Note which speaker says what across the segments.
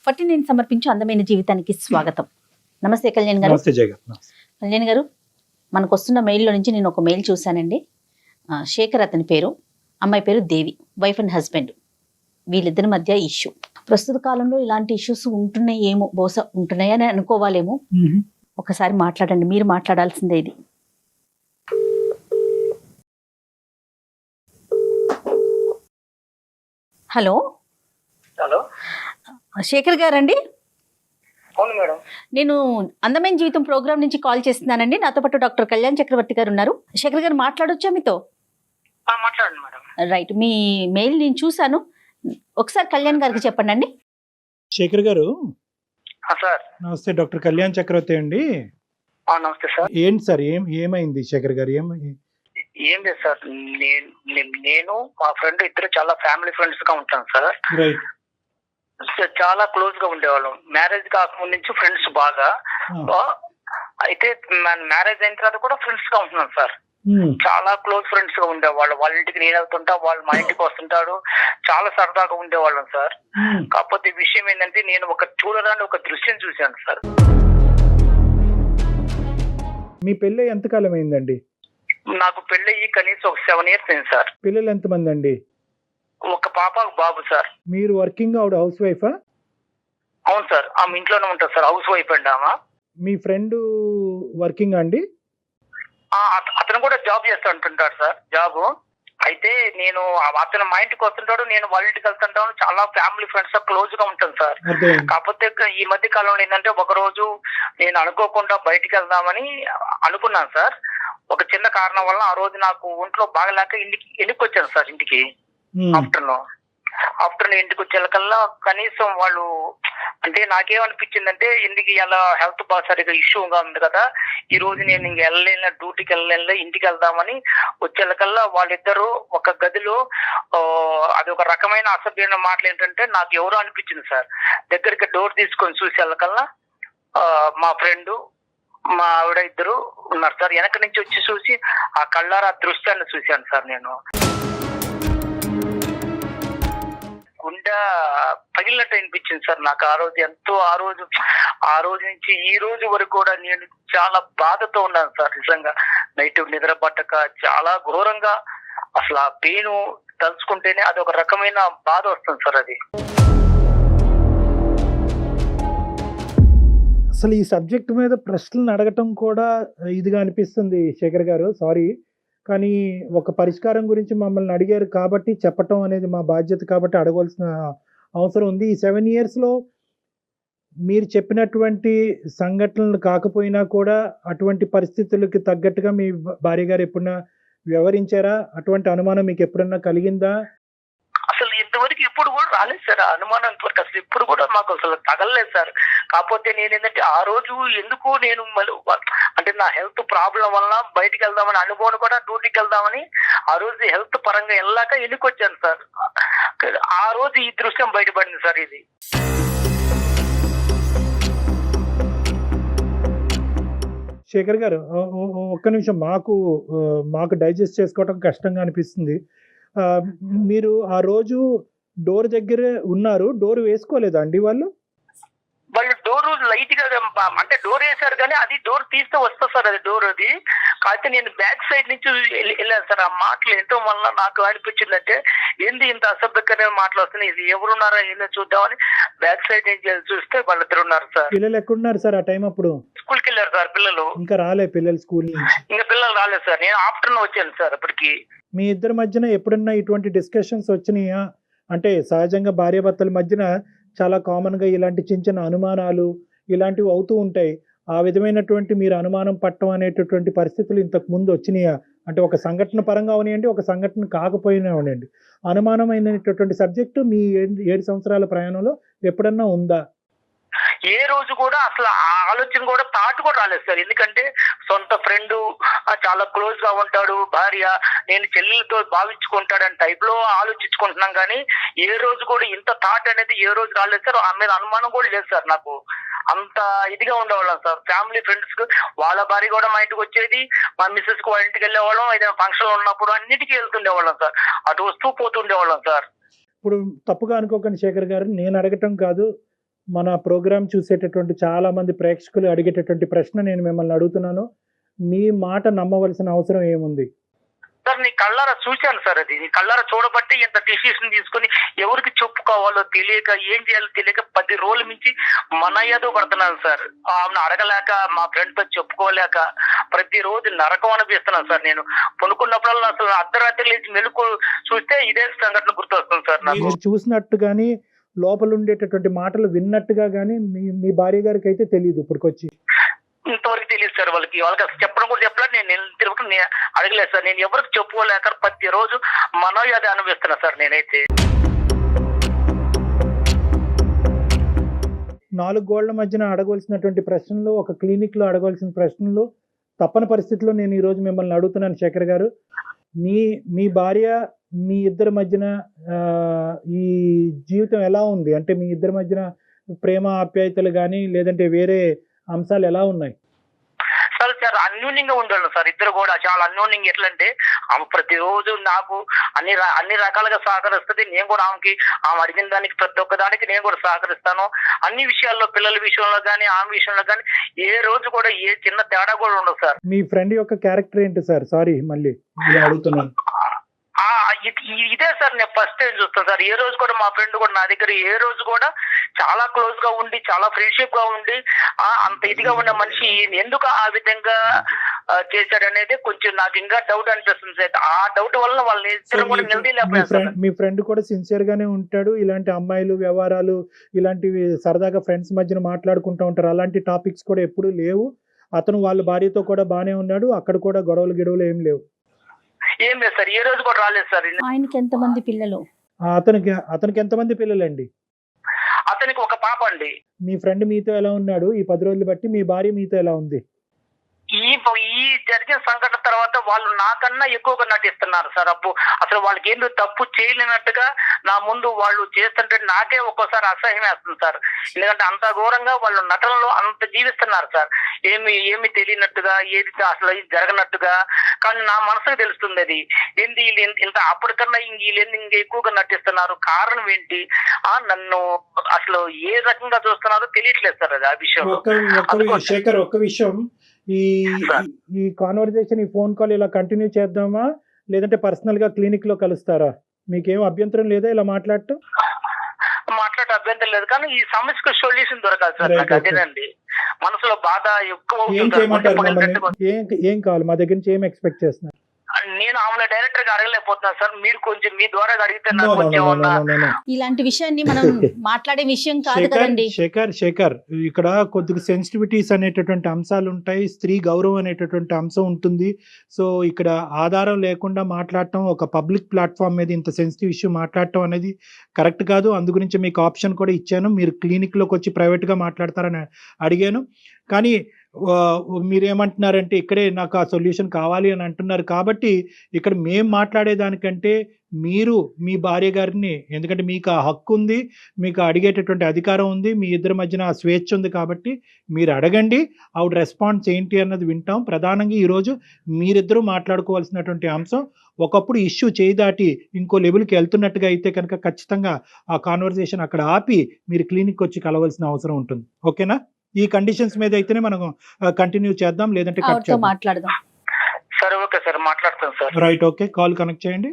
Speaker 1: పట్టి నేను సమర్పించు అందమైన జీవితానికి స్వాగతం. నమస్తే కళ్యాణ్ గారు.
Speaker 2: నమస్తే జయ గారు.
Speaker 1: కళ్యాణ్ గారు, మనకు వస్తున్న మెయిల్లో నుంచి నేను ఒక మెయిల్ చూశానండి. శేఖర్ అతని పేరు, అమ్మాయి పేరు దేవి, వైఫ్ అండ్ హస్బెండ్. వీళ్ళిద్దరి మధ్య ఇష్యూ. ప్రస్తుత కాలంలో ఇలాంటి ఇష్యూస్ ఉంటున్నాయేమో, బహుశా ఉంటున్నాయని అనుకోవాలేమో. ఒకసారి మాట్లాడండి, మీరు మాట్లాడాల్సిందే ఇది. హలో
Speaker 3: హలో,
Speaker 1: శేఖర్ గారండి?
Speaker 3: అవును మేడం.
Speaker 1: నేను అందమైన జీవితం ప్రోగ్రామ్ నుంచి కాల్ చేస్తున్నానండి. నాతో పాటు డాక్టర్ కళ్యాణ్ చక్రవర్తి గారు ఉన్నారు. శేఖర్ గారు మాట్లాడొచ్చా మీతో?
Speaker 3: మాట్లాడండి మేడం.
Speaker 1: రైట్, మీ మెయిల్ నేను చూశాను. ఒకసారి కళ్యాణ్ గారికి చెప్పండి అండి.
Speaker 2: శేఖర్ గారు
Speaker 3: సార్.
Speaker 2: నమస్తే, డాక్టర్ కళ్యాణ్ చక్రవర్తి అండి.
Speaker 3: నమస్తే సార్.
Speaker 2: ఏంటి సార్, ఏమైంది శేఖర్ గారు?
Speaker 3: ఏం లేదు సార్, నేను మా ఫ్రెండ్ ఇద్దరు చాలా ఫ్యామిలీ ఫ్రెండ్స్ గా ఉంటాం సార్.
Speaker 2: రైట్.
Speaker 3: చాలా క్లోజ్ గా ఉండేవాళ్ళం. మ్యారేజ్ కాకముందు నుంచి ఫ్రెండ్స్ బాగా. అయితే మ్యారేజ్ అయిన తర్వాత కూడా ఫ్రెండ్స్ గా ఉంటున్నాం సార్. చాలా క్లోజ్ ఫ్రెండ్స్ గా ఉండేవాళ్ళు. వాళ్ళ ఇంటికి నేను వెళ్తుంటా, వాళ్ళు మా ఇంటికి వస్తుంటారు. చాలా సరదాగా ఉండేవాళ్ళం సార్. కాకపోతే విషయం ఏంటంటే, నేను చూడరాని ఒక దృశ్యం చూశాను సార్.
Speaker 2: మీ పెళ్ళి ఎంతకాలం అయిందండి?
Speaker 3: నాకు పెళ్ళయి కనీసం ఒక 7 years అయింది సార్.
Speaker 2: పిల్లలు ఎంతమంది అండి?
Speaker 3: ఒక పాప, ఒక బాబు సార్.
Speaker 2: మీరు వర్కింగ్, ఆవిడ హౌస్ వైఫా?
Speaker 3: అవును సార్, ఆమె ఇంట్లోనే ఉంటుంది సార్. హౌస్ వైఫ్ అండి ఆమె.
Speaker 2: మీ ఫ్రెండ్ వర్కింగ్ అండి?
Speaker 3: అతను కూడా జాబ్ చేస్తూ ఉంటుంటాడు సార్, జాబ్. అయితే అతను మా ఇంటికి వస్తుంటాడు, నేను వాళ్ళ ఇంటికి వెళ్తుంటాను. చాలా ఫ్యామిలీ ఫ్రెండ్స్ క్లోజ్ గా ఉంటాను సార్. కాకపోతే ఈ మధ్య కాలంలో ఏంటంటే, ఒక రోజు నేను అనుకోకుండా బయటికి వెళ్దామని అనుకున్నాను సార్. ఒక చిన్న కారణం వల్ల ఆ రోజు నాకు ఒంట్లో బాగలేక ఇంటికి వచ్చాను సార్. ఇంటికి ఆఫ్టర్నూన్ ఇంటికి వచ్చేకల్లా కనీసం వాళ్ళు, అంటే నాకేమనిపించిందంటే, ఇంటికి ఇలా హెల్త్ బాగా సరిగా ఇష్యూగా ఉంది కదా, ఈ రోజు నేను ఇంక వెళ్ళలేను, డ్యూటీకి వెళ్ళలేను, ఇంటికి వెళ్దామని వచ్చేకల్లా వాళ్ళిద్దరూ ఒక గదిలో, అది ఒక రకమైన అసభ్యమైన మాటలు ఏంటంటే, నాకు ఎవరో అనిపించింది సార్. దగ్గరికి డోర్ తీసుకొని చూసి వెళ్ళకల్లా మా ఫ్రెండ్, మా ఆవిడ ఇద్దరు ఉన్నారు సార్. వెనక నుంచి వచ్చి చూసి ఆ కళ్ళారా దృశ్యాన్ని చూశాను సార్. నేను గుండె పగిలినట్టు అనిపించింది సార్ నాకు ఆ రోజు. ఎంతో ఆ రోజు నుంచి ఈ రోజు వరకు కూడా నేను చాలా బాధతో ఉన్నాను సార్. నిజంగా నైట్ నిద్ర పట్టక చాలా ఘోరంగా, అసలు ఆ పెయిన్ తలుచుకుంటేనే అది ఒక రకమైన బాధ వస్తుంది సార్. అది
Speaker 2: అసలు ఈ సబ్జెక్ట్ మీద ప్రశ్నలు అడగటం కూడా ఇదిగా అనిపిస్తుంది శేఖర్ గారు, సారీ. కానీ ఒక పరిష్కారం గురించి మమ్మల్ని అడిగారు కాబట్టి చెప్పటం అనేది మా బాధ్యత, కాబట్టి అడగవలసిన అవసరం ఉంది. ఈ 7 yearsలో మీరు చెప్పినటువంటి సంఘటనలు కాకపోయినా కూడా అటువంటి పరిస్థితులకి తగ్గట్టుగా మీ భార్య గారు ఎప్పుడన్నా వ్యవహరించారా? అటువంటి అనుమానం మీకు ఎప్పుడన్నా కలిగిందా?
Speaker 3: అసలు ఇంతవరకు ఇప్పుడు కూడా రాలేదు సార్ ఆ అనుమానం. ఇంతవరకు అసలు ఇప్పుడు కూడా మాకు అసలు తగలలేదు సార్. కాకపోతే నేనేంటంటే, ఆ రోజు ఎందుకు నేను అంటే నా హెల్త్ ప్రాబ్లం వల్ల బయటికి వెళ్దామని అనుకోని కూడా, డ్యూటీకి వెళ్దామని ఆ రోజు హెల్త్ పరంగా వెళ్ళాక ఎన్నికొచ్చాను సార్. ఆ రోజు ఈ దృశ్యం బయటపడింది సార్. ఇది
Speaker 2: శేఖర్ గారు, ఒక్క నిమిషం, మాకు డైజెస్ట్ చేసుకోవటం కష్టంగా అనిపిస్తుంది. మీరు ఆ రోజు డోర్ దగ్గర ఉన్నారు, డోర్ వేసుకోలేదా అండి వాళ్ళు
Speaker 3: డోర్ లైట్ గా, అంటే డోర్ వేసారు కానీ అది డోర్ తీస్తే వస్తా సార్. అది డోర్ అది కాకపోతే నేను బ్యాక్ సైడ్ నుంచి వెళ్ళాను సార్. ఆ మాటలు ఏంటో వల్ల నాకు అనిపించిందంటే, ఏంది ఇంత అసభ్యకరమైన మాటలు వస్తున్నాయి, ఇది ఎవరున్నారా ఏందో చూద్దామని బ్యాక్ సైడ్ నుంచి చూస్తే వాళ్ళిద్దరు ఉన్నారు సార్.
Speaker 2: పిల్లలు ఎక్కడున్నారు సార్ ఆ టైం? అప్పుడు
Speaker 3: స్కూల్కి వెళ్ళారు సార్ పిల్లలు.
Speaker 2: ఇంకా రాలే పిల్లలు స్కూల్ నుంచి?
Speaker 3: ఇంకా పిల్లలు రాలేదు సార్. నేను ఆఫ్టర్నూన్ వచ్చాను సార్. అప్పటికి
Speaker 2: మీ ఇద్దరి మధ్యన ఎప్పుడన్నా ఇటువంటి డిస్కషన్స్ వచ్చినాయా? అంటే సహజంగా భార్యాభర్తల మధ్యన చాలా కామన్గా ఇలాంటి చిన్న చిన్న అనుమానాలు ఇలాంటివి అవుతూ ఉంటాయి. ఆ విధమైనటువంటి మీరు అనుమానం పట్టడం అనేటటువంటి పరిస్థితులు ఇంతకు ముందు వచ్చినాయా? అంటే ఒక సంఘటన పరంగా అవనివ్వండి, ఒక సంఘటన కాకపోయినా అవనండి, అనుమానమైనటువంటి సబ్జెక్టు మీ 7 సంవత్సరాల ప్రయాణంలో ఎప్పుడన్నా ఉందా?
Speaker 3: ఏ రోజు కూడా అసలు ఆ ఆలోచన కూడా థాట్ కూడా రాలేదు సార్. ఎందుకంటే సొంత ఫ్రెండ్, చాలా క్లోజ్ గా ఉంటాడు, భార్య, నేను చెల్లెలతో భావించుకుంటాడని టైప్ లో ఆలోచించుకుంటున్నాం. కానీ ఏ రోజు కూడా ఇంత థాట్ అనేది ఏ రోజు రాలేదు సార్. ఆ మీద అనుమానం కూడా లేదు సార్. నాకు అంత ఇదిగా ఉండేవాళ్ళం సార్. ఫ్యామిలీ ఫ్రెండ్స్ కు వాళ్ళ భార్య కూడా మా ఇంటికి వచ్చేది, మా మిస్సెస్ కు వాళ్ళ ఇంటికి వెళ్ళేవాళ్ళం. ఏదైనా ఫంక్షన్ ఉన్నప్పుడు అన్నిటికీ వెళ్తుండేవాళ్ళం సార్. అటు వస్తూ పోతుండేవాళ్ళం సార్.
Speaker 2: ఇప్పుడు తప్పుగా అనుకోకండి శేఖర్ గారు, నేను అడగటం కాదు, మన ప్రోగ్రామ్ చూసేటటువంటి చాలా మంది ప్రేక్షకులు అడిగేటటువంటి ప్రశ్న నేను మిమ్మల్ని అడుగుతున్నాను. మీ మాట నమ్మవలసిన అవసరం ఏముంది?
Speaker 3: సార్ నీ కళ్ళారా చూశాను సార్, అది నీ కళ్ళారా చూడబట్టి ఇంత డిసిషన్ తీసుకుని ఎవరికి చెప్పుకోవాలో తెలియక ఏం చేయాలో తెలియక 10 రోజుల నుంచి మన ఏదో పడుతున్నాను సార్. ఆమెను అడగలేక మా ఫ్రెండ్ తో చెప్పుకోలేక ప్రతిరోజు నరకం అనిపిస్తున్నాను సార్. నేను పనుకున్నప్పుడల్లా అసలు అర్ధరాత్రి లేచి మెలుకు చూస్తే ఇదే సంఘటన గుర్తొస్తుంది సార్ నాకు.
Speaker 2: మీరు చూసినట్టు కానీ లోపల ఉండేటటువంటి మాటలు విన్నట్టుగా కానీ మీ భార్య గారికి అయితే తెలియదు ఇప్పటికొచ్చి?
Speaker 3: ఇంతవరకు తెలియదు సార్. వాళ్ళకి అసలు చెప్పడం కూడా చెప్పలేదు. నేను తిరుగుతూ అడగలేదు సార్. నేను ఎవరికి చెప్పుకోలేక ప్రతిరోజు మనోయాది అనిపిస్తున్నా సార్ నేనైతే.
Speaker 2: 4 గోళ్ల మధ్యన అడగవలసినటువంటి ప్రశ్నలు, ఒక క్లినిక్ లో అడగవలసిన ప్రశ్నలు తప్పని పరిస్థితిలో నేను ఈ రోజు మిమ్మల్ని అడుగుతున్నాను శేఖర్ గారు. మీ భార్య మీ ఇద్దరి మధ్యన ఈ జీవితం ఎలా ఉంది? అంటే మీ ఇద్దరి మధ్యన ప్రేమ ఆప్యాయతలు కానీ లేదంటే వేరే అంశాలు ఎలా ఉన్నాయి?
Speaker 3: సార్ అన్యోన్యంగా ఉండాలి సార్. ఇద్దరు కూడా చాలా అన్యోన్యంగా. ఎట్లంటే ఆమె ప్రతిరోజు నాకు అన్ని రకాలుగా సహకరిస్తుంది. నేను కూడా ఆమె అడిగిన దానికి ప్రతి ఒక్క దానికి నేను కూడా సహకరిస్తాను. అన్ని విషయాల్లో, పిల్లల విషయంలో కానీ ఆమె విషయంలో కానీ ఏ రోజు కూడా ఏ చిన్న తేడా కూడా ఉండదు సార్.
Speaker 2: మీ ఫ్రెండ్ యొక్క క్యారెక్టర్ ఏంటి సార్? సారీ మళ్ళీ అడుగుతున్నాను.
Speaker 3: ఇదే సార్ నేను ఫస్ట్ టైం చూస్తాను సార్. ఏ రోజు కూడా మా ఫ్రెండ్ కూడా నా దగ్గర ఏ రోజు కూడా చాలా క్లోజ్ గా ఉండి చాలా ఫ్రెండ్షిప్ గా ఉండి అంత ఇదిగా ఉన్న మనిషి ఎందుకు ఆ విధంగా చేశాడనేది కొంచెం నాకు ఇంకా డౌట్ అనిపిస్తుంది సార్. ఆ డౌట్ వల్ల వాళ్ళని ఇద్దరు కూడా నిలదీయలేకపోయారు.
Speaker 2: మీ ఫ్రెండ్ కూడా సిన్సియర్ గానే ఉంటాడు. ఇలాంటి అమ్మాయిలు వ్యవహారాలు ఇలాంటివి సరదాగా ఫ్రెండ్స్ మధ్యన మాట్లాడుకుంటూ ఉంటారు. అలాంటి టాపిక్స్ కూడా ఎప్పుడూ లేవు. అతను వాళ్ళ భార్యతో కూడా బానే ఉన్నాడు. అక్కడ కూడా గొడవలు ఏం లేవు.
Speaker 3: ఏం లేదు సార్. ఏ రోజు కూడా రాలేదు సార్.
Speaker 1: ఆయనకి ఎంతమంది పిల్లలు?
Speaker 2: అతనికి ఎంతమంది పిల్లలండి?
Speaker 3: అతనికి ఒక పాప అండి.
Speaker 2: మీ ఫ్రెండ్ మీతో ఎలా ఉన్నాడు ఈ 10 రోజులు బట్టి? మీ భార్య మీతో ఎలా ఉంది?
Speaker 3: ఈ జరిగిన సంఘటన తర్వాత వాళ్ళు నాకన్నా ఎక్కువగా నటిస్తున్నారు సార్. అసలు వాళ్ళకి ఏందో తప్పు చేయలేనట్టుగా నా ముందు వాళ్ళు చేస్తుంటే నాకే ఒక్కోసారి అసహ్యం వేస్తుంది సార్. ఎందుకంటే అంత ఘోరంగా వాళ్ళు నటనలో అంత జీవిస్తున్నారు సార్. ఏమి తెలియనట్టుగా, ఏది అసలు జరగనట్టుగా. కానీ నా మనసుకు తెలుస్తుంది అది ఏంది వీళ్ళు ఇంత అప్పటికన్నా వీళ్ళు ఇంకా ఎక్కువగా నటిస్తున్నారు. కారణం ఏంటి? నన్ను అసలు ఏ రకంగా చూస్తున్నారో తెలియట్లేదు సార్. అది ఆ విషయం.
Speaker 2: శేఖర్, ఒక్క విషయం, ఈ కాన్వర్జేషన్, ఈ ఫోన్ కాల్ ఇలా కంటిన్యూ చేద్దామా లేదంటే పర్సనల్ గా క్లినిక్ లో కలుస్తారా? మీకేం అభ్యంతరం లేదా ఇలా మాట్లాడటం?
Speaker 3: మాట్లాడే అభ్యంతరం లేదు, కానీ ఈ సమస్యకు సొల్యూషన్ దొరకాలి సార్. నాకు అదేనండి మనసులో బాధ ఎక్కువ.
Speaker 2: ఏం కావాలి మా దగ్గర నుంచి? ఏం ఎక్స్పెక్ట్ చేస్తున్నారు?
Speaker 3: నేను ఆమె డైరెక్టర్ గా అడగలేకపోతున్నాను సార్. మీరు కొంచెం మీ ద్వారా అడిగితే
Speaker 1: ఇలాంటి విషయాన్ని మనం మాట్లాడే విషయం కాదు కదండి.
Speaker 2: శేఖర్, ఇక్కడ కొద్దిగా సెన్సిటివిటీస్ అనేటటువంటి అంశాలు ఉంటాయి. స్త్రీ గౌరవం అనేటటువంటి అంశం ఉంటుంది. సో ఇక్కడ ఆధారం లేకుండా మాట్లాడటం, ఒక పబ్లిక్ ప్లాట్ఫామ్ మీద ఇంత సెన్సిటివ్ ఇష్యూ మాట్లాడటం అనేది కరెక్ట్ కాదు. అందు గురించి మీకు ఆప్షన్ కూడా ఇచ్చాను. మీరు క్లినిక్ లోకి వచ్చి ప్రైవేట్ గా మాట్లాడతారని అడిగాను. కానీ మీరేమంటున్నారంటే ఇక్కడే నాకు ఆ సొల్యూషన్ కావాలి అని అంటున్నారు. కాబట్టి ఇక్కడ మేము మాట్లాడేదానికంటే మీరు మీ భార్య గారిని, ఎందుకంటే మీకు ఆ హక్కు ఉంది, మీకు అడిగేటటువంటి అధికారం ఉంది, మీ ఇద్దరి మధ్యన ఆ స్వేచ్ఛ ఉంది. కాబట్టి మీరు అడగండి, ఆవిడ రెస్పాన్స్ ఏంటి అన్నది వింటాం. ప్రధానంగా ఈరోజు మీరిద్దరూ మాట్లాడుకోవాల్సినటువంటి అంశం, ఒకప్పుడు ఇష్యూ చేయి దాటి ఇంకో లెవెల్కి వెళ్తున్నట్టుగా అయితే కనుక ఖచ్చితంగా ఆ కాన్వర్సేషన్ అక్కడ ఆపి మీరు క్లినిక్ వచ్చి కలవాల్సిన అవసరం ఉంటుంది. ఓకేనా? ఈ కండిషన్స్ మీద అయితేనే మనం కంటిన్యూ చేద్దాం, లేదంటే కట్ చేద్దాం.
Speaker 1: మాట్లాడదాం.
Speaker 3: సరే, ఓకే సార్, మాట్లాడతాం sir.
Speaker 2: Right, okay, call connect చేయండి.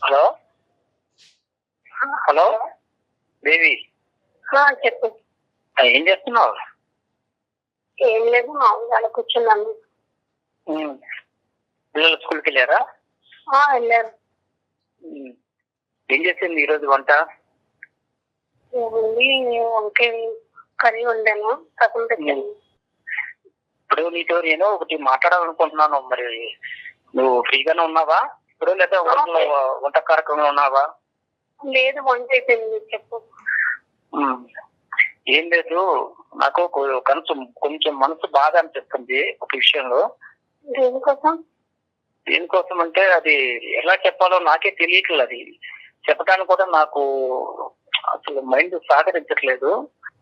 Speaker 3: హలో హలో దేవి,
Speaker 4: చెప్పు.
Speaker 3: ఏం చేస్తున్నావు?
Speaker 4: ఏం లేదు, మామూలుగా కూర్చున్నాను.
Speaker 3: పిల్లలు స్కూల్కి వెళ్ళారా?
Speaker 4: వెళ్ళారు.
Speaker 3: ఏం చేసింది ఈరోజు వంట?
Speaker 4: ఏముంది, వంకాయ కర్రీ వండాను, సగం పెట్టాను.
Speaker 3: ఇప్పుడు నీతో నేను ఒకటి మాట్లాడాలనుకుంటున్నాను. మరి నువ్వు ఫ్రీగానే ఉన్నావా ఇప్పుడు, లేదా వంట కార్యక్రమంలో ఉన్నావా?
Speaker 4: లేదు, వంట అయిపోయింది. చెప్పు.
Speaker 3: ఏం లేదు, నాకు కొంచెం మనసు బాధ అనిపిస్తుంది ఒక విషయంలో. దేనికోసం అంటే అది ఎలా చెప్పాలో నాకే తెలియట్లేదు. అది చెప్పడానికి కూడా నాకు అసలు మైండ్ సహకరించట్లేదు.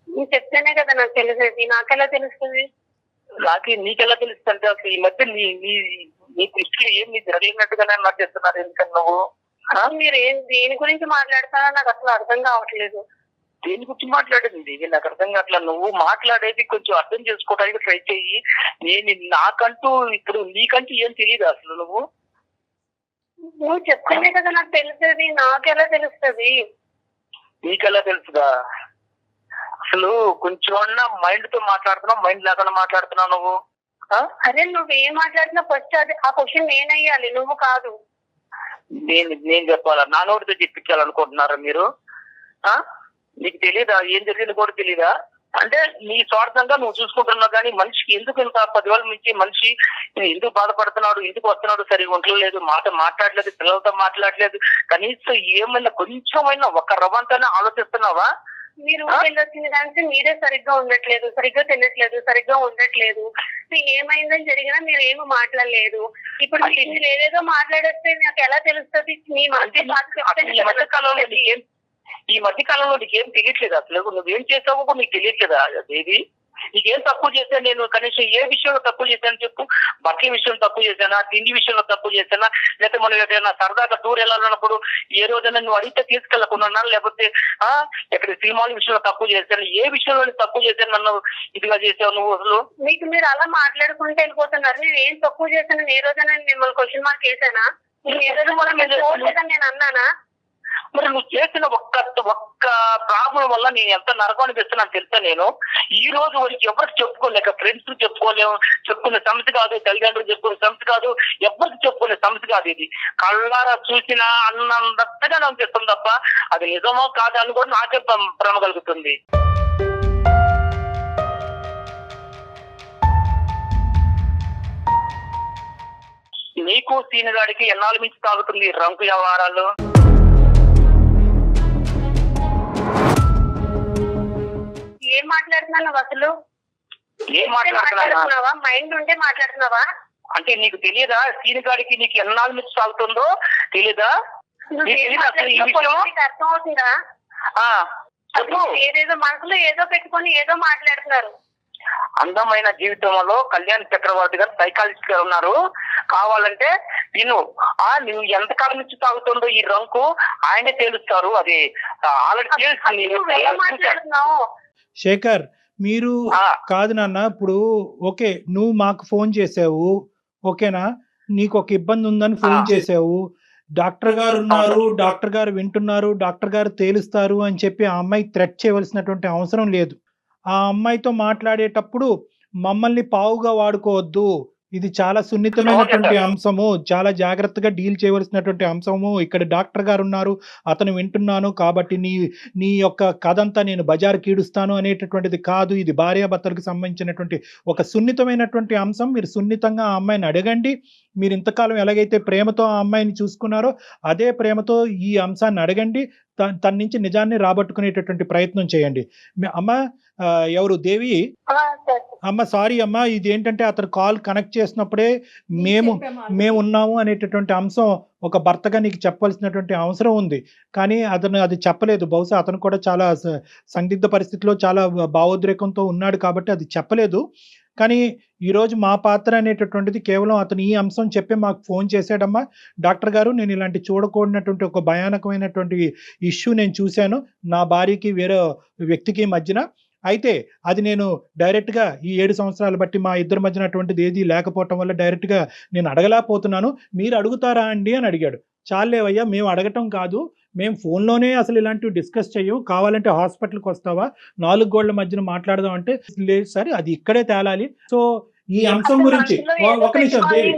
Speaker 4: నువ్వు చెప్తేనే కదా నాకు తెలిసేది. నాకెలా తెలుస్తుంది?
Speaker 3: నీకెలా తెలుస్తుంది అంటే అసలు ఈ మధ్య నీ దృష్టిలో ఏం నీ జరగలేనట్టుగానే నాకు చెప్తున్నారు ఎందుకని నువ్వు
Speaker 4: మీరు దేని గురించి మాట్లాడుతారో నాకు అసలు అర్థం కావట్లేదు.
Speaker 3: దేని గురించి మాట్లాడింది ఇది నాకు అర్థం కావట్లా. నువ్వు మాట్లాడేది కొంచెం అర్థం చేసుకోవడానికి ట్రై చెయ్యి. నాకంటూ ఇప్పుడు నీకంటూ ఏం తెలియదు అసలు నువ్వు
Speaker 4: చెప్తేనే కదా నాకు తెలుస్తుంది. నాకెలా తెలుస్తుంది?
Speaker 3: నీకెలా తెలుసుగా? అసలు కొంచెం మైండ్ తో మాట్లాడుతున్నావు, మైండ్ లేకుండా మాట్లాడుతున్నావు నువ్వు.
Speaker 4: అరే నువ్వేం మాట్లాడినా ఫస్ట్ అది ఆ క్వశ్చన్ నేనయ్యాలి, నువ్వు కాదు.
Speaker 3: నేను చెప్పాలా? నా నోటితో చెప్పించాలనుకుంటున్నారా మీరు? నీకు తెలీదా ఏం జరిగింది కూడా తెలీదా? అంటే నీ స్వార్థంగా నువ్వు చూసుకుంటున్నావు కానీ మనిషికి ఎందుకు ఇంత 10 వేల నుంచి మనిషి ఎందుకు బాధపడుతున్నాడు, ఎందుకు వస్తున్నాడు, సరిగా ఉండలేదు, మాట్లాడలేదు, పిల్లలతో మాట్లాడలేదు, కనీసం ఏమైనా కొంచెమైనా ఒక రవ్వంతైనా ఆలోచిస్తున్నావా?
Speaker 4: మీరు వెళ్ళొచ్చిన దానికి మీరే సరిగ్గా ఉండట్లేదు, సరిగ్గా తినట్లేదు, సరిగ్గా ఉండట్లేదు. ఏమైందని జరిగినా మీరు ఏమి మాట్లాడలేదు. ఇప్పుడు మీరు ఏదేదో మాట్లాడేస్తే నాకు ఎలా తెలుస్తుంది? మీ మధ్య
Speaker 3: ఈ మధ్య కాలంలో నీకేం తెలియట్లేదు అసలు. నువ్వేం చేసావో కూడా నీకు తెలియట్లేదా దేవి? నీకేం తక్కువ చేశాను నేను? కనీసం ఏ విషయంలో తక్కువ చేశాను చెప్పు? బట్టల విషయంలో తక్కువ చేశానా, తిండి విషయంలో తక్కువ చేశానా, లేకపోతే మనం ఏదైనా సరదాగా టూర్ వెళ్ళాలన్నప్పుడు ఏ రోజైనా నువ్వు అడిగితే తీసుకెళ్లకుండా, లేకపోతే ఎక్కడ సినిమాల విషయంలో తక్కువ చేశాను? ఏ విషయంలో తక్కువ చేశాను నన్ను ఇదిగా చేసావు నువ్వు అసలు?
Speaker 4: మీకు మీరు అలా మాట్లాడుకుంటూ వెళ్ళిపోతున్నారు. నేను ఏం తక్కువ చేశాను? ఏ రోజైనా మిమ్మల్ని క్వశ్చన్ మార్క్ వేసానా? ఏ రోజు కూడా మీరు చూడలేదని నేను అన్నానా?
Speaker 3: మరి నువ్వు చేసిన ఒక్క ప్రాబ్లం వల్ల నేను ఎంత నరకం అనిపిస్తున్నాను తెలుసా? నేను ఈ రోజు వరకు ఎవరికి చెప్పుకోలేక, ఫ్రెండ్స్ చెప్పుకునే సమస్య కాదు, తల్లిదండ్రులు చెప్పుకునే సమస్య కాదు, ఎవరికి చెప్పుకునే సమస్య కాదు. ఇది కళ్ళారా చూసినా అన్నంతగా అనిపిస్తుంది తప్ప అది నిజమో కాదు అని కూడా నాకే భ్రమ కలుగుతుంది. నీకు సీనిగాడికి ఎన్నాళ్ళ నుంచి తాగుతుంది రంకు వ్యవహారాలు?
Speaker 4: ఏం మాట్లాడుతున్నావు అసలు?
Speaker 3: ఏం మాట్లాడుతున్నావా?
Speaker 4: మైండ్ ఉంటే మాట్లాడుతున్నావా?
Speaker 3: అంటే నీకు తెలియదా సీనిగాడికి నీకు ఎన్నాళ్ళ నుంచి సాగుతుందో తెలీదా?
Speaker 4: అర్థం అవుతుందా? ఏదేదో మనసులో ఏదో పెట్టుకొని ఏదో మాట్లాడుతున్నారు.
Speaker 3: అందమైన జీవితంలో కళ్యాణ్ చక్రవర్తి గారు సైకాలజిస్ట్ గారు ఉన్నారు. కావాలంటే నువ్వు ఎంతకాలం నుంచి తాగుతుందో ఈ రంకు ఆయనే తేలుస్తారు. అది ఆల్రెడీ
Speaker 4: మాట్లాడుతున్నావు.
Speaker 2: శేఖర్ మీరు కాదు నాన్న, ఇప్పుడు ఓకే నువ్వు మాకు ఫోన్ చేసావు, ఓకేనా, నీకు ఒక ఇబ్బంది ఉందని ఫోన్ చేసావు, డాక్టర్ గారు ఉన్నారు, డాక్టర్ గారు వింటున్నారు, డాక్టర్ గారు తేలుస్తారు అని చెప్పి ఆ అమ్మాయి థ్రెట్ చేయవలసినటువంటి అవసరం లేదు. ఆ అమ్మాయితో మాట్లాడేటప్పుడు మమ్మల్ని పావుగా వాడుకోవద్దు, ఇది చాలా సున్నితమైనటువంటి అంశము, చాలా జాగ్రత్తగా డీల్ చేయవలసినటువంటి అంశము. ఇక్కడ డాక్టర్ గారు ఉన్నారు, అతను వింటున్నాను కాబట్టి నీ యొక్క కథ అంతా నేను బజారు కీడుస్తాను అనేటటువంటిది కాదు. ఇది భార్యాభర్తలకు సంబంధించినటువంటి ఒక సున్నితమైనటువంటి అంశం. మీరు సున్నితంగా ఆ అమ్మాయిని అడగండి. మీరు ఇంతకాలం ఎలాగైతే ప్రేమతో ఆ అమ్మాయిని చూసుకున్నారో అదే ప్రేమతో ఈ అంశాన్ని అడగండి. తన నుంచి నిజాన్ని రాబట్టుకునేటటువంటి ప్రయత్నం చేయండి. అమ్మ ఎవరు దేవి అమ్మ, సారీ అమ్మ, ఇది ఏంటంటే అతను కాల్ కనెక్ట్ చేసినప్పుడే మేము ఉన్నాము అనేటటువంటి అంశం ఒక భర్తగా నీకు చెప్పవలసినటువంటి అవసరం ఉంది. కానీ అతను అది చెప్పలేదు. బహుశా అతను కూడా చాలా సందిగ్ధ పరిస్థితిలో చాలా భావోద్రేకంతో ఉన్నాడు కాబట్టి అది చెప్పలేదు. కానీ ఈరోజు మా పాత్ర అనేటటువంటిది కేవలం అతను ఈ అంశం చెప్పి మాకు ఫోన్ చేశాడమ్మా, డాక్టర్ గారు నేను ఇలాంటి చూడకూడనటువంటి ఒక భయానకమైనటువంటి ఇష్యూ నేను చూశాను నా భార్యకి వేరే వ్యక్తికి మధ్యన. అయితే అది నేను డైరెక్ట్గా ఈ 7 సంవత్సరాలు బట్టి మా ఇద్దరి మధ్యన అటువంటిది ఏది లేకపోవటం వల్ల డైరెక్ట్గా నేను అడగలేకపోతున్నాను, మీరు అడుగుతారా అండి అని అడిగాడు. చాలేవయ్యా, మేము అడగటం కాదు, మేము ఫోన్లోనే అసలు ఇలాంటివి డిస్కస్ చెయ్యం, కావాలంటే హాస్పిటల్కి వస్తావా, 4 గోళ్ల మధ్యన మాట్లాడదాం అంటే లేదు సార్ అది ఇక్కడే తేలాలి. సో ఈ అంశం గురించి ఒక నిమిషం దేవి,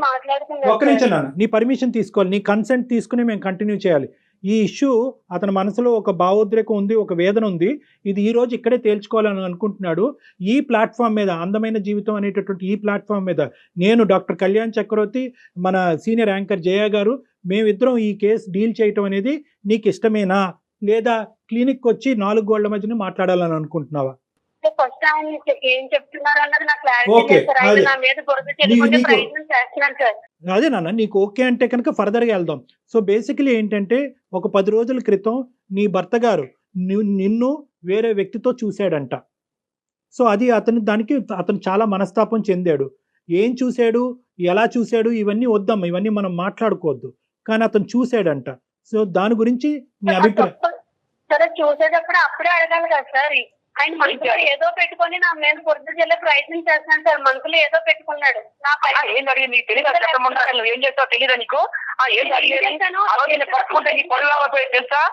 Speaker 2: ఒక నిమిషం నాన్న, నీ పర్మిషన్ తీసుకోవాలి, నీ కన్సెంట్ తీసుకుని మేము కంటిన్యూ చేయాలి. ఈ ఇష్యూ అతని మనసులో ఒక భావోద్రేకం ఉంది, ఒక వేదన ఉంది, ఇది ఈ రోజు ఇక్కడే తేల్చుకోవాలని అనుకుంటున్నాడు. ఈ ప్లాట్ఫామ్ మీద, అందమైన జీవితం అనేటటువంటి ఈ ప్లాట్ఫామ్ మీద నేను డాక్టర్ కళ్యాణ్ చక్రవర్తి, మన సీనియర్ యాంకర్ జయ గారు, మేమిద్దరం ఈ కేసు డీల్ చేయటం అనేది నీకు ఇష్టమేనా, లేదా క్లినిక్ వచ్చి 4 గోళ్ల మధ్యన మాట్లాడాలని అనుకుంటున్నావా?
Speaker 4: ఫస్ట్ ఆయన ఏం చెప్తున్నారు అన్నది నాకు క్లారిటీ లేదు సార్. ఆయన నా మీద బురద చెల్లుకునే ప్రయత్నం చేస్తున్నాను సార్.
Speaker 2: అదే నాన్న, నీకు ఓకే అంటే కనుక ఫర్దర్గా వెళ్దాం. సో బేసికలీ ఏంటంటే ఒక 10 రోజుల క్రితం నీ భర్త గారు నిన్ను వేరే వ్యక్తితో చూశాడంట. సో అది అతను చాలా మనస్తాపం చెందాడు. ఏం చూశాడు, ఎలా చూశాడు, ఇవన్నీ వద్దమ్మా, ఇవన్నీ మనం మాట్లాడుకోవద్దు. కానీ అతను చూశాడంట. సో దాని గురించి మీ అభిప్రాయం.
Speaker 4: సరే చూసేటప్పుడు అప్పుడే అడగాలి కదా సార్. ఆయన మనసులో ఏదో పెట్టుకొని నా మీద బురద జల్లే ప్రయత్నం చేస్తున్నాడు సార్. మనసులో ఏదో పెట్టుకున్నాడు.
Speaker 3: ఏం జరిగింది నీకు తెలియదు, నువ్వు ఏం చేస్తావు తెలియదా నీకు? ఏం జరిగింది? ఆ రోజు నేను పట్టుకుంటే నీ పొరుగు పోయి తెలుసా?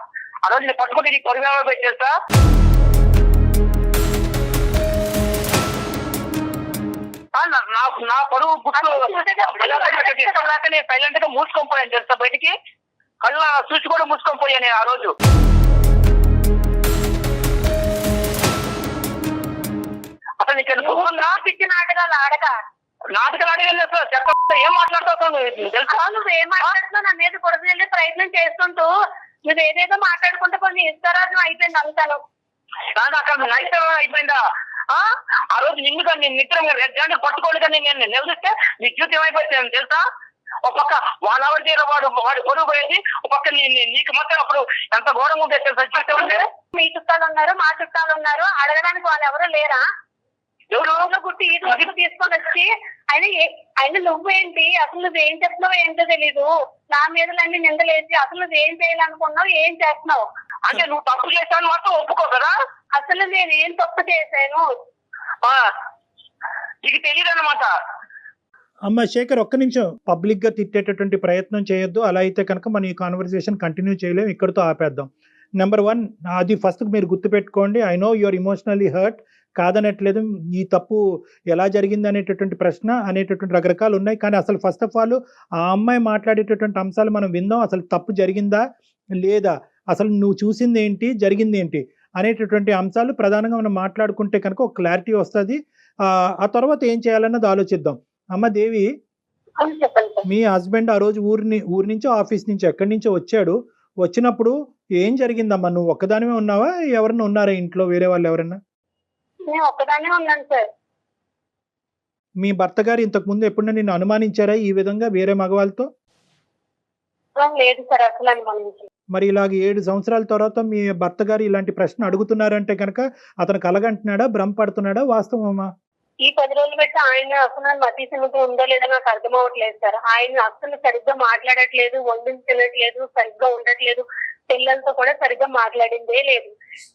Speaker 3: ఆ రోజు నేను పట్టుకుంటే నీ పొరుగు పోయి తెలుసా? నా పరువు గుర్తు ఇష్టం లేక నేను సైలెంట్ గా మూసుకొని పోయాను తెలుసా బయటికి. కళ్ళ చూసి కూడా మూసుకొని పోయాను ఆ రోజు. అసలు నీకు
Speaker 4: పిచ్చి నాటకాలు ఆడక
Speaker 3: నాటకాలు అడిగాను సార్. చెప్ప ఏం మాట్లాడుతావు తెలుసా?
Speaker 4: నువ్వు ఏం మాట్లాడుతున్నావు? నా మీద బురద జల్లే ప్రయత్నం చేసుకుంటూ నువ్వు ఏదేదో మాట్లాడుకుంటే కొన్ని ఇస్తారాజం అయిపోయింది అంతాను.
Speaker 3: అక్కడ నైతం అయిపోయిందా? ఆ రోజు నిన్ను కానీ నేను నిద్ర రెడ్ హ్యాండ్ పట్టుకోవాలి కానీ నేను నిలదీస్తే నీ జీవితం ఏమైపోతుంది తెలుసా? ఒక పక్క వాళ్ళ ఆవిడ తీర వాడు పొరుగు పోయేది, ఒక పక్క నీకు మాత్రం అప్పుడు ఎంత ఘోరంగా ఉంటుంది తెలుసా జీవితం అంటే.
Speaker 4: మీ చుట్టాలు ఉన్నారు, మా చుట్టాలు ఉన్నారు, అడగడానికి వాళ్ళు ఎవరు లేరా? ఎవరు గుట్టి ఈ రోజు తీసుకొని వచ్చి ఆయన నువ్వేంటి, అసలు నువ్వేం చెప్తున్నావు ఏంటో తెలీదు, నా మీదలన్నీ నిందలేసి అసలు నువ్వేం చేయాలనుకున్నావు, ఏం చేస్తున్నావు
Speaker 3: అంటే నువ్వు తప్పు చేశాను మాత్రం ఒప్పుకో కదా.
Speaker 4: అసలు నేనేం తప్పు చేశాను
Speaker 3: నీకు తెలియదు అన్నమాట.
Speaker 2: అమ్మ శేఖర్, ఒక్క నిమిషం. పబ్లిక్ గా తిట్టేటటువంటి ప్రయత్నం చేయొద్దు. అలా అయితే కనుక మన ఈ కాన్వర్సేషన్ కంటిన్యూ చేయలేము, ఇక్కడితో ఆపేద్దాం. నెంబర్ 1, అది ఫస్ట్ మీరు గుర్తుపెట్టుకోండి. I know your emotionally hurt, కాదనట్లేదు. ఈ తప్పు ఎలా జరిగింది అనేటటువంటి ప్రశ్న అనేటటువంటి రకరకాలు ఉన్నాయి. కానీ అసలు ఫస్ట్ ఆఫ్ ఆల్ ఆ అమ్మాయి మాట్లాడేటటువంటి అంశాలు మనం విందాం. అసలు తప్పు జరిగిందా లేదా, అసలు నువ్వు చూసింది ఏంటి, జరిగింది ఏంటి అనేటటువంటి అంశాలు ప్రధానంగా మనం మాట్లాడుకుంటే కనుక ఒక క్లారిటీ వస్తుంది. ఆ తర్వాత ఏం చేయాలన్నది ఆలోచిద్దాం. అమ్మ దేవి, మీ హస్బెండ్ ఆ రోజు ఊరి నుంచి ఆఫీస్ నుంచి ఎక్కడి నుంచో వచ్చాడు. వచ్చినప్పుడు ఏం జరిగిందమ్మా? నువ్వు ఒక్కదానివే ఉన్నావా, ఎవరన్నా ఉన్నారా ఇంట్లో, వేరే వాళ్ళు ఎవరన్నా?
Speaker 4: నేను ఒక్కదానే ఉన్నాను సార్.
Speaker 2: మీ భర్త గారు ఇంతకు ముందు ఎప్పుడన్నా నిన్ను అనుమానించారా ఈ విధంగా వేరే మగవాళ్ళతో?
Speaker 4: లేదు సార్, అసలు అనుమానించారు.
Speaker 2: మరి ఇలాగ 7 సంవత్సరాల తర్వాత మీ భర్త గారు ఇలాంటి ప్రశ్న అడుగుతున్నారంటే కనుక అతను కలగంటున్నాడా, భ్రమ పడుతున్నాడా, వాస్తవమా?
Speaker 4: ఈ 10 రోజులు పెట్టి ఆయన అసలు మతి సిమితి ఉందో లేదో నాకు అర్థం అవ్వట్లేదు సార్. ఆయన అసలు సరిగ్గా మాట్లాడట్లేదు, వండించి తినట్లేదు, సరిగ్గా ఉండట్లేదు, పిల్లలతో కూడా సరిగ్గా మాట్లాడిందే లేదు.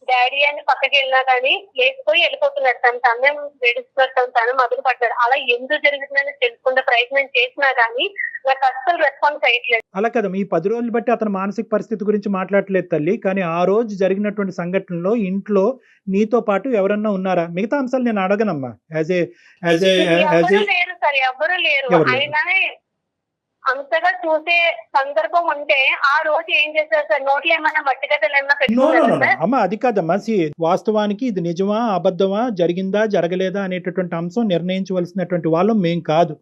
Speaker 4: డాడీ అని పక్కకి వెళ్ళినా కానీ లేకపోయి వెళ్ళిపోతున్నాడు. తన సమయం వేడిస్తున్నాడు, తను మొదలు పడ్డాడు. అలా ఎందుకు జరుగుతుందని తెలుసుకునే ప్రయత్నం చేసినా కానీ నాకు అస్సలు రెస్పాన్స్ అయ్యట్లేదు.
Speaker 2: అలా కదా, ఈ 10 రోజులు బట్టి అతని మానసిక పరిస్థితి గురించి మాట్లాడలేదు తల్లి. కానీ ఆ రోజు జరిగినటువంటి సంఘటనలో ఇంట్లో నీతో పాటు ఎవరన్నా ఉన్నారా? మిగతా అంశాలు నేను అడగనమ్మా.
Speaker 4: లేరు సార్, ఎవరు లేరు. ఆయననే అంతగా చూసే సందర్భం ఉంటే ఆ రోజు ఏం చేశారు సార్? నోట్లో ఏమన్నా మట్టి గడ్డలు ఏమన్నా పెట్టుకున్నారా?
Speaker 2: అమ్మా అది కాదమ్మా. వాస్తవానికి ఇది నిజమా అబద్ధమా, జరిగిందా జరగలేదా అనేటటువంటి అంశం నిర్ణయించవలసినటువంటి వాళ్ళం మేం కాదు.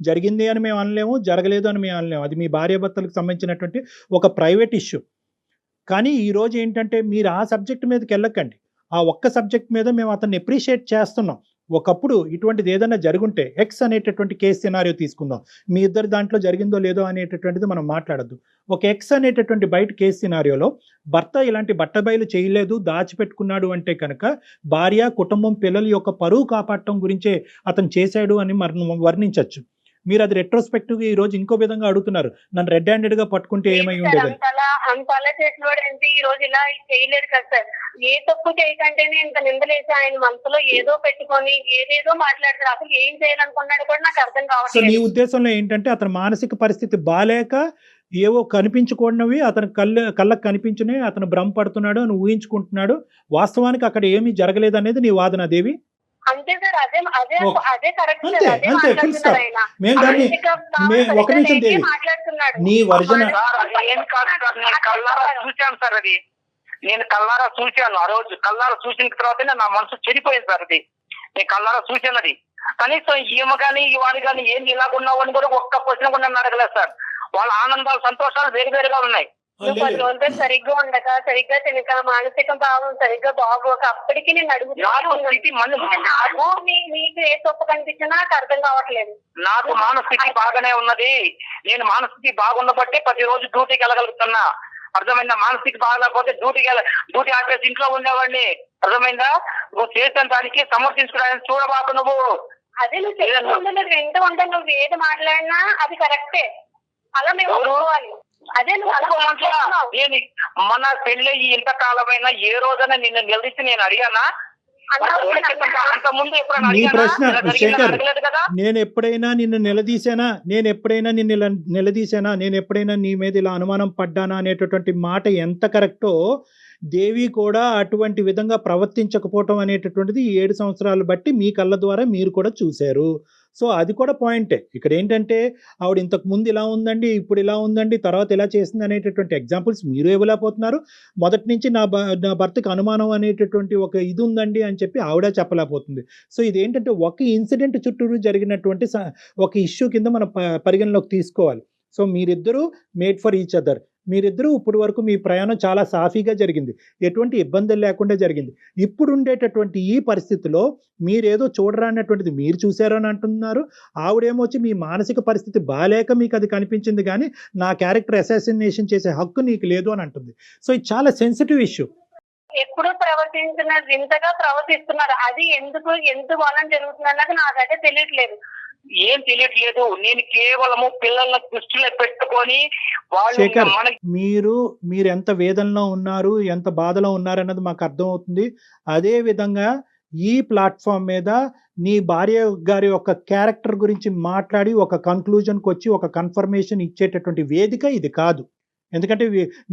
Speaker 2: జరిగింది అని మేము అనలేము, జరగలేదు అని మేము అనలేము. అది మీ భార్యాభర్తలకు సంబంధించినటువంటి ఒక ప్రైవేట్ ఇష్యూ. కానీ ఈరోజు ఏంటంటే మీరు ఆ సబ్జెక్ట్ మీదకి వెళ్ళకండి. ఆ ఒక్క సబ్జెక్ట్ మీద మేము అతన్ని అప్రిషియేట్ చేస్తున్నాం. ఒకప్పుడు ఇటువంటిది ఏదైనా జరుగుంటే ఎక్స్ అనేటటువంటి కేసు సినారియో తీసుకుందాం. మీ ఇద్దరు దాంట్లో జరిగిందో లేదో అనేటటువంటిది మనం మాట్లాడద్దు. ఒక ఎక్స్ అనేటటువంటి బయట కేసు సినారియోలో భర్త ఇలాంటి బట్టబయలు చేయలేదు, దాచిపెట్టుకున్నాడు అంటే కనుక భార్య, కుటుంబం, పిల్లల యొక్క పరువు కాపాడటం గురించే అతను చేశాడు అని వర్ణించవచ్చు. మీరు అది రెట్రోస్పెక్టివ్ గా ఈ రోజు ఇంకో విధంగా అడుగుతున్నారు, నన్ను రెడ్ హ్యాండెడ్ గా పట్టుకుంటే ఏమై ఉండేది?
Speaker 4: అంతలా చేసినవాడు ఏంటి ఈ రోజు ఇలా చేయలేడు కదా సార్. ఏ తప్పు చేయకంటేనే ఇంత నిందలేసి ఆయన మనసులో ఏదో పెట్టుకొని ఏదేదో మాట్లాడతారు. అసలు ఏం చేయాలనుకున్నాడు కూడా నాకు అర్థం కావట్లేదు.
Speaker 2: నీ ఉద్దేశంలో ఏంటంటే అతని మానసిక పరిస్థితి బాలేక ఏవో కనిపించుకున్నవి అతను కళ్ళకు కనిపించినవి అతను భ్రమ పడుతున్నాడు అని ఊహించుకుంటున్నాడు. వాస్తవానికి అక్కడ ఏమీ జరగలేదు అనేది నీ వాదన దేవి?
Speaker 4: అంతే సార్, అదే కరెక్ట్.
Speaker 2: ఒక నిమిషం దేవి, నీ వర్జన
Speaker 3: చూశాను సార్. అది నేను కల్లారా చూశాను. ఆ రోజు కల్లారా చూసిన తర్వాతనే నా మనసు చెడిపోయింది సార్. అది నేను కల్లారా చూశాను. అది కనీసం ఈమె కానీ వాడు కానీ ఏంది ఇలాగున్నావు అని కూడా ఒక్క క్వశ్చన్ కూడా నన్ను అడగలేదు సార్. వాళ్ళ ఆనందాలు, సంతోషాలు వేరువేరుగా ఉన్నాయి.
Speaker 4: 10 రోజులు సరిగ్గా ఉండక, సరిగ్గా తినక, మానసిక భావం సరిగ్గా బాగోక అప్పటికి నేను అడుగుతున్నాను. మీకు ఏ తప్పు కనిపించినా నాకు అర్థం కావట్లేదు.
Speaker 3: నాకు మానస్థితి బాగానే ఉన్నది. నేను మానస్థితి బాగున్నబట్టే ప్రతిరోజు డ్యూటీకి వెళ్ళగలుగుతున్నా. అర్థమైందా? మానస్థితి బాగాలేకపోతే డ్యూటీ ఆపేసి ఇంట్లో ఉండేవాడిని. అర్థమైందా? నువ్వు చేసిన దానికి సమర్థించుకోవడానికి చూడబాకు. నువ్వు
Speaker 4: అదే నువ్వు చెప్తూ ఉంటే నువ్వు వింటూ ఉంటే నువ్వు ఏది మాట్లాడినా అది కరెక్టే, అలా మేము ఒప్పుకోవాలి. అదే నువ్వు అలా మాట్లాడుతున్నావు.
Speaker 3: నేను మన పెళ్లి ఇంతకాలమైనా ఏ రోజైనా నిన్ను నిలదీసి నేను అడిగానా? అంత ముందు ఎప్పుడైనా
Speaker 2: నీ ప్రశ్న శేఖర్,
Speaker 3: అడగలేదు కదా.
Speaker 2: నేను ఎప్పుడైనా నిన్ను నిలదీశానా, నేను ఎప్పుడైనా నీ మీద ఇలా అనుమానం పడ్డానా అనేటటువంటి మాట ఎంత కరెక్టో, దేవి కూడా అటువంటి విధంగా ప్రవర్తించకపోవటం అనేటటువంటిది 7 సంవత్సరాలు బట్టి మీ కళ్ళ ద్వారా మీరు కూడా చూశారు. సో అది కూడా పాయింటే. ఇక్కడ ఏంటంటే ఆవిడ ఇంతకు ముందు ఇలా ఉందండి, ఇప్పుడు ఇలా ఉందండి, తర్వాత ఇలా చేసింది అనేటటువంటి ఎగ్జాంపుల్స్ మీరు ఇవ్వలేకపోతున్నారు. మొదటి నుంచి నా భర్తకి అనుమానం అనేటటువంటి ఒక ఇది ఉందండి అని చెప్పి ఆవిడ చెప్పలేకపోతుంది. సో ఇదేంటంటే ఒక ఇన్సిడెంట్ చుట్టూరు జరిగినటువంటి ఒక ఇష్యూ కింద మనం పరిగణలోకి తీసుకోవాలి. సో మీరిద్దరూ మేడ్ ఫర్ ఈచ్ అదర్. మీరిద్దరూ ఇప్పుడు వరకు మీ ప్రయాణం చాలా సాఫీగా జరిగింది, ఎటువంటి ఇబ్బందులు లేకుండా జరిగింది. ఇప్పుడు ఉండేటటువంటి ఈ పరిస్థితిలో మీరేదో చూడరానటువంటిది మీరు చూశారని అంటున్నారు. ఆవిడేమో వచ్చి మీ మానసిక పరిస్థితి బాలేక మీకు అది కనిపించింది, కానీ నా క్యారెక్టర్ అసాసినేషన్ చేసే హక్కు నీకు లేదు అని అంటుంది. సో ఇది చాలా సెన్సిటివ్ ఇష్యూ.
Speaker 4: ఎప్పుడు ప్రవర్తించిన వింతగా ప్రవర్తిస్తున్నారు. అది ఎందుకు వలన జరుగుతుంది అన్నది నాకైతే తెలియట్లేదు.
Speaker 3: ఏం తెలియట్లేదు. నేను కేవలము పిల్లల దృష్టిలో పెట్టుకొని
Speaker 2: శేఖర్,
Speaker 3: వాళ్ళు
Speaker 2: మీరు ఎంత వేదనలో ఉన్నారు, ఎంత బాధలో ఉన్నారు అన్నది మాకు అర్థమవుతుంది. అదే విధంగా ఈ ప్లాట్ఫామ్ మీద నీ భార్య గారి యొక్క క్యారెక్టర్ గురించి మాట్లాడి ఒక కన్క్లూజన్కి వచ్చి ఒక కన్ఫర్మేషన్ ఇచ్చేటటువంటి వేదిక ఇది కాదు. ఎందుకంటే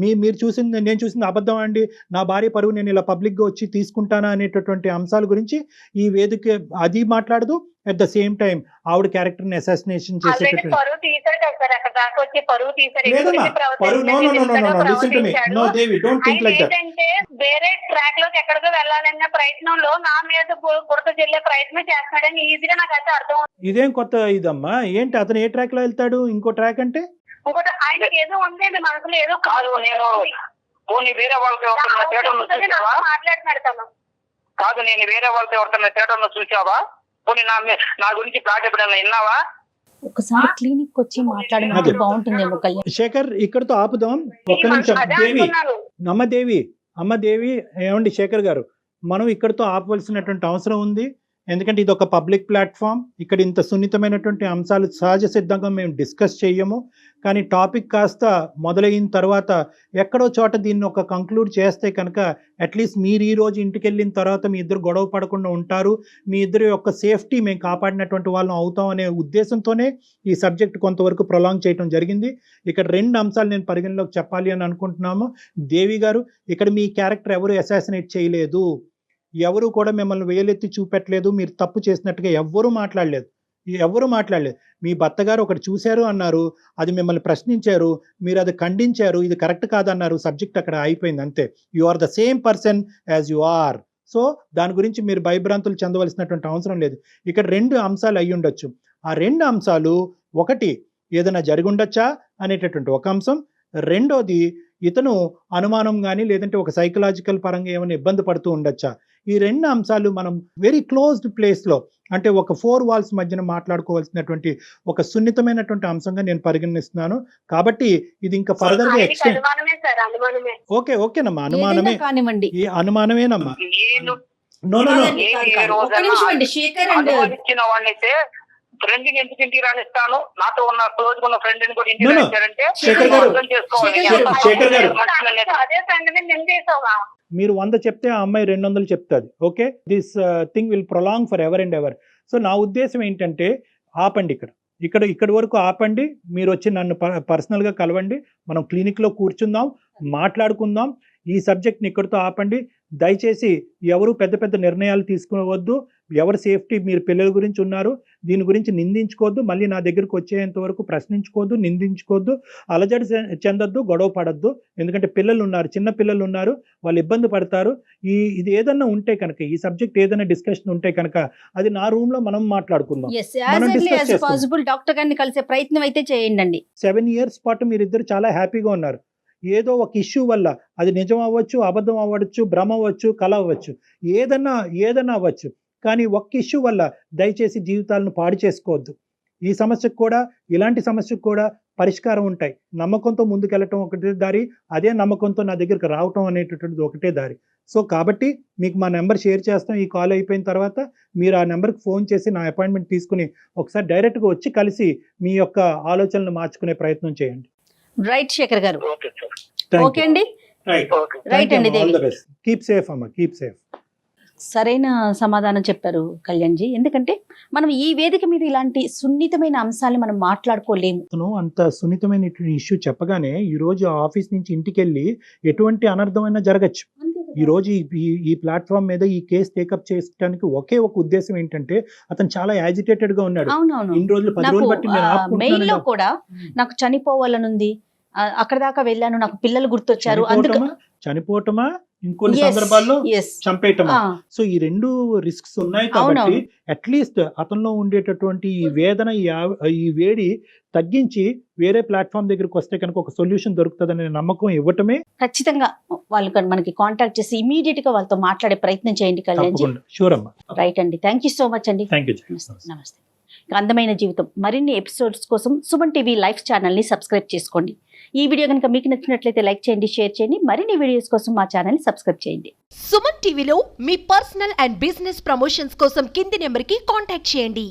Speaker 2: నేను చూసింది అబద్ధం అండి, నా భార్య పరువు నేను ఇలా పబ్లిక్గా వచ్చి తీసుకుంటానా అనేటటువంటి అంశాల గురించి ఈ వేదిక అది మాట్లాడదు. అట్ ద సేమ్ టైం ఆవిడ క్యారెక్టర్ని అసాసినేషన్ చేసేటటువంటి
Speaker 4: వేరే ట్రాక్ లోకి ఎక్కడికో వెళ్ళాలన్న ప్రయత్నంలో నా మీద బురద చెల్లే ప్రయత్నం చేస్తున్నాడని ఈజీగా నాకైతే అర్థం.
Speaker 2: ఇదేం కొత్త ఇదమ్మా, ఏంటి అతను ఏ ట్రాక్ లో వెళ్తాడు? ఇంకో ట్రాక్ అంటే
Speaker 4: ఇంకోటి ఆయనకి ఏదో ఉందండి మనసులో, ఏదో
Speaker 3: కాదు. నేను వేరే వాళ్ళతో
Speaker 4: మాట్లాడుతున్నాడు తను.
Speaker 3: కాదు, నేను వేరే వాళ్ళతో ఎవరితో థియేటర్లో చూసావా? పోనీ నా గురించి ప్లాట్ ఎప్పుడైనా విన్నావా?
Speaker 1: ఒకసారి క్లినిక్ వచ్చి మాట్లాడినట్టు బాగుంటుందేమో కళ్యాణ్.
Speaker 2: శేఖర్, ఇక్కడతో ఆపుదాం ఒక్క నిమిషం. దేవి, అమ్మ దేవి, ఏమండి శేఖర్ గారు, మనం ఇక్కడతో ఆపవలసినటువంటి అవసరం ఉంది. ఎందుకంటే ఇది ఒక పబ్లిక్ ప్లాట్ఫామ్. ఇక్కడ ఇంత సున్నితమైనటువంటి అంశాలు సహజ సిద్ధంగా మేము డిస్కస్ చేయము. కానీ టాపిక్ కాస్త మొదలైన తర్వాత ఎక్కడో చోట దీన్ని ఒక కంక్లూడ్ చేస్తే కనుక అట్లీస్ట్ మీరు ఈ రోజు ఇంటికి వెళ్ళిన తర్వాత మీ ఇద్దరు గొడవ పడకుండా ఉంటారు, మీ ఇద్దరి యొక్క సేఫ్టీ మేము కాపాడినటువంటి వాళ్ళం అవుతాం అనే ఉద్దేశంతోనే ఈ సబ్జెక్ట్ కొంతవరకు ప్రొలాంగ్ చేయడం జరిగింది. ఇక్కడ 2 అంశాలు నేను పరిగణలోకి చెప్పాలి అని అనుకుంటున్నాము. దేవి గారు, ఇక్కడ మీ క్యారెక్టర్ ఎవరు అసాసినేట్ చేయలేదు, ఎవరు కూడా మిమ్మల్ని వేలెత్తి చూపెట్టలేదు, మీరు తప్పు చేసినట్టుగా ఎవ్వరూ మాట్లాడలేదు. మీ భర్త గారు ఒకటి చూశారు అన్నారు, అది మిమ్మల్ని ప్రశ్నించారు, మీరు అది ఖండించారు, ఇది కరెక్ట్ కాదన్నారు, సబ్జెక్ట్ అక్కడ అయిపోయింది అంతే. You are the same person as you are. So దాని గురించి మీరు భయభ్రాంతులు చెందవలసినటువంటి అవసరం లేదు. ఇక్కడ 2 అంశాలు అయి ఉండొచ్చు. ఆ 2 అంశాలు, ఒకటి ఏదైనా జరిగి ఉండొచ్చా అనేటటువంటి ఒక అంశం, రెండోది ఇతను అనుమానం కానీ లేదంటే ఒక సైకలాజికల్ పరంగా ఏమైనా ఇబ్బంది పడుతూ ఉండొచ్చా. ఈ 2 అంశాలు మనం వెరీ క్లోజ్డ్ ప్లేస్లో, అంటే ఒక 4 వాల్స్ మధ్యన మాట్లాడుకోవాల్సినటువంటి ఒక సున్నితమైనటువంటి అంశంగా నేను పరిగణిస్తున్నాను. కాబట్టి ఇది ఇంకా ఫర్దర్ గా ఎక్స్టెండ్. ఓకేనమ్మా, అనుమానమే కానివ్వండి, ఈ అనుమానమేనమ్మా.
Speaker 3: ఫ్రెండ్ ఎందుకు ఇంటికి రానిస్తాను, నాతో ఉన్న క్లోజ్ ఉన్న ఫ్రెండ్ కూడా ఇంటికి రానిస్తారంటే అర్థం చేసుకోవాలి.
Speaker 2: మీరు 100 చెప్తే ఆ అమ్మాయి 200 చెప్తుంది. Okay, this thing will prolong for ever and ever. So నా ఉద్దేశం ఏంటంటే ఆపండి, ఇక్కడి వరకు ఆపండి. మీరు వచ్చి నన్ను పర్సనల్గా కలవండి, మనం క్లినిక్లో కూర్చుందాం, మాట్లాడుకుందాం. ఈ సబ్జెక్ట్ని ఇక్కడితో ఆపండి. దయచేసి ఎవరు పెద్ద నిర్ణయాలు తీసుకోవద్దు. ఎవరి సేఫ్టీ, మీరు పిల్లల గురించి ఉన్నారు, దీని గురించి నిందించుకోవద్దు. మళ్ళీ నా దగ్గరకు వచ్చేంత వరకు ప్రశ్నించుకోవద్దు, నిందించుకోవద్దు, అలజడి చెందొద్దు, గొడవ పడద్దు. ఎందుకంటే పిల్లలు ఉన్నారు, చిన్న పిల్లలు ఉన్నారు, వాళ్ళు ఇబ్బంది పడతారు. ఇది ఏదన్నా ఉంటే కనుక, ఈ సబ్జెక్ట్ ఏదైనా డిస్కషన్ ఉంటే కనుక అది నా రూమ్ లో మనం మాట్లాడుకుందాం.
Speaker 1: డాక్టర్ గారిని కలిసే ప్రయత్నం అయితే చేయండి.
Speaker 2: 7 years పాటు మీరిద్దరు చాలా హ్యాపీగా ఉన్నారు. ఏదో ఒక ఇష్యూ వల్ల, అది నిజం అవ్వచ్చు, అబద్ధం అవ్వచ్చు, భ్రమ అవ్వచ్చు, కల అవ్వచ్చు, ఏదన్నా అవ్వచ్చు, కానీ ఒక్క ఇష్యూ వల్ల దయచేసి జీవితాలను పాడు చేసుకోవద్దు. ఈ సమస్యకు కూడా, ఇలాంటి సమస్యకు కూడా పరిష్కారం ఉంటాయి. నమ్మకంతో ముందుకెళ్ళటం ఒకటే దారి, అదే నమ్మకంతో నా దగ్గరికి రావటం అనేటటువంటిది ఒకటే దారి. సో కాబట్టి మీకు మా నెంబర్ షేర్ చేస్తాం. ఈ కాల్ అయిపోయిన తర్వాత మీరు ఆ నెంబర్కి ఫోన్ చేసి నా అపాయింట్మెంట్ తీసుకుని ఒకసారి డైరెక్ట్గా వచ్చి కలిసి మీ యొక్క ఆలోచనలు మార్చుకునే ప్రయత్నం చేయండి.
Speaker 1: రైట్ శేఖర్ గారు.
Speaker 3: Okay sir.
Speaker 1: ఓకే అండి. రైట్ అండి దేవి.
Speaker 2: కీప్ సేఫ్ అమ్మా, కీప్ సేఫ్.
Speaker 1: సరైన సమాధానం చెప్పారు కళ్యాణ్ జీ. ఎందుకంటే మనం ఈ వేదిక మీద ఇలాంటి సున్నితమైన అంశాలు మనం మాట్లాడుకోలేము.
Speaker 2: అతను అంత సున్నితమైన ఇష్యూ చెప్పగానే ఈ రోజు ఆఫీస్ నుంచి ఇంటికి వెళ్ళి ఎటువంటి అనర్థమైనా జరగచ్చు. ఈ రోజు ఈ ప్లాట్ఫామ్ మీద ఈ కేసు టేకప్ చేయడానికి ఒకే ఒక ఉద్దేశం ఏంటంటే అతను చాలా యాజిటేటెడ్ గా ఉన్నాడు.
Speaker 1: అవునవును.
Speaker 2: ఇన్ని రోజులు 10 రోజులు బట్టి నేను
Speaker 1: మెయిల్ లో కూడా నాకు చనిపోవాలనుంది, అక్కడ దాకా వెళ్ళాను, నాకు పిల్లలు గుర్తొచ్చారు,
Speaker 2: చనిపోవటమా ఇంకొన్ని సందర్భాల్లో చంపేయటమా. సో ఈ రెండు రిస్క్స్ ఉన్నాయి కాబట్టి అట్లీస్ట్ అతనిలో ఉండేటటువంటి ఈ వేదన, ఈ వేడి తగ్గించి వేరే ప్లాట్ఫామ్ దగ్గరికి వస్తే కనుక ఒక సొల్యూషన్ దొరుకుతుందనే నమ్మకం ఇవ్వటమే.
Speaker 1: ఖచ్చితంగా వాళ్ళు మనకి కాంటాక్ట్ చేసి ఇమీడియట్ గా వాళ్ళతో మాట్లాడే ప్రయత్నం చేయండి కళ్యాణ్ జీ.
Speaker 2: షూర్ అమ్మా.
Speaker 1: రైట్ అండి. థ్యాంక్ యూ సో మచ్ అండి. నమస్తే. అందమైన జీవితం మరిన్ని ఎపిసోడ్స్ కోసం సుమన్ టీవీ లైవ్ ఛానల్ ని సబ్స్క్రైబ్ చేసుకోండి. ఈ వీడియో కనుక మీకు నచ్చినట్లయితే లైక్ చేయండి, షేర్ చేయండి. మరిన్ని వీడియోస్ కోసం మా ఛానల్ ని సబ్స్క్రైబ్ చేయండి.
Speaker 5: సుమన్ టీవీలో మీ పర్సనల్ అండ్ బిజినెస్ ప్రమోషన్స్ కోసం కింది నెంబర్ కి కాంటాక్ట్ చేయండి.